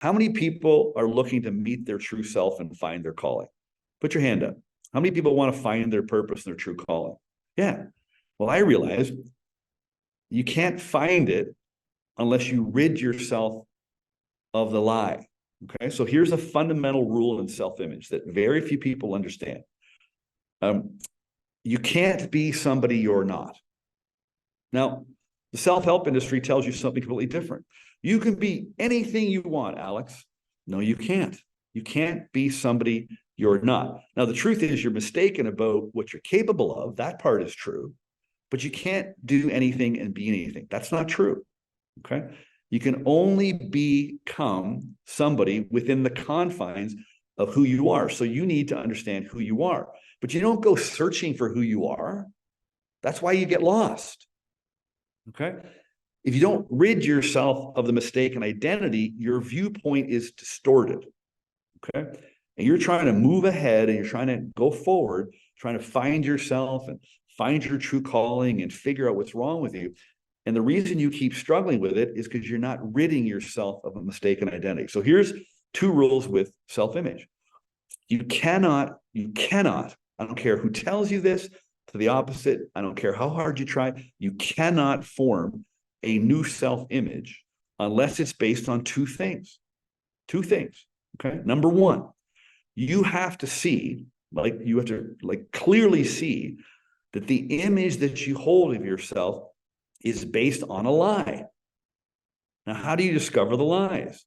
How many people are looking to meet their true self and find their calling? Put your hand up. How many people want to find their purpose and their true calling? Yeah. Well, I realize you can't find it unless you rid yourself of the lie. Okay. So here's a fundamental rule in self-image that very few people understand. You can't be somebody you're not. Now, the self-help industry tells you something completely different. You can be anything you want, Alex. No, you can't. You can't be somebody you're not. Now, the truth is you're mistaken about what you're capable of. That part is true, but you can't do anything and be anything. That's not true. Okay. You can only become somebody within the confines of who you are. So you need to understand who you are, but you don't go searching for who you are. That's why you get lost. Okay. If you don't rid yourself of the mistaken identity, your viewpoint is distorted. Okay. And you're trying to move ahead and you're trying to go forward, trying to find yourself and find your true calling and figure out what's wrong with you. And the reason you keep struggling with it is because you're not ridding yourself of a mistaken identity. So here's two rules with self-image. You cannot, I don't care who tells you this, to the opposite, I don't care how hard you try, you cannot form a new self-image unless it's based on two things. Two things. Okay. Number one, you have to see, clearly see that the image that you hold of yourself is based on a lie. Now, how do you discover the lies?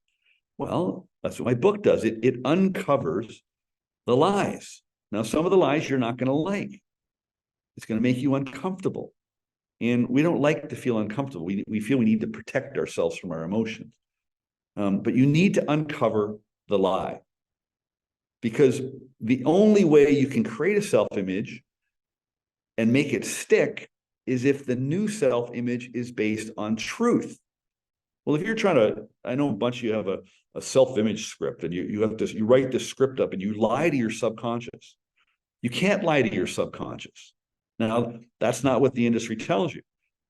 Well, that's what my book does. It uncovers the lies. Now, some of the lies you're not going to like. It's going to make you uncomfortable. And we don't like to feel uncomfortable. We feel we need to protect ourselves from our emotions. But you need to uncover the lie. Because the only way you can create a self-image and make it stick is if the new self-image is based on truth. Well, if you're trying to, I know a bunch of you have a self-image script and you write this script up and you lie to your subconscious. You can't lie to your subconscious. Now, that's not what the industry tells you.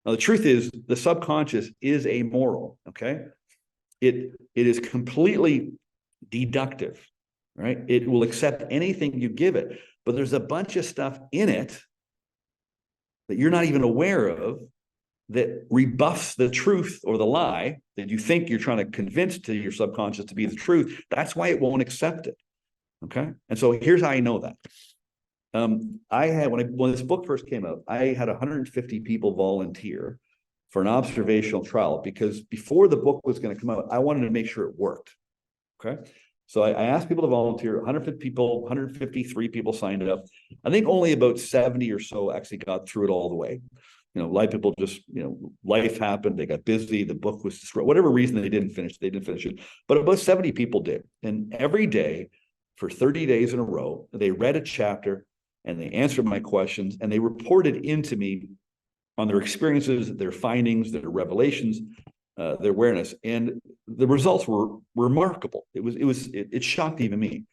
Now, the truth is the subconscious is amoral, okay? It is completely deductive, right? It will accept anything you give it, but there's a bunch of stuff in it that you're not even aware of that rebuffs the truth or the lie that you think you're trying to convince to your subconscious to be the truth. That's why it won't accept it. Okay. And so here's how I know that. I had, when this book first came out, I had 150 people volunteer for an observational trial because before the book was going to come out, I wanted to make sure it worked. Okay. So I asked people to volunteer, 150 people, 153 people signed up. I think only about 70 or so actually got through it all the way. You know, a lot of people just, life happened, they got busy, the book was destroyed, whatever reason they didn't finish it. But about 70 people did. And every day for 30 days in a row, they read a chapter and they answered my questions and they reported into me on their experiences, their findings, their revelations, their awareness. And the results were remarkable. It shocked even me.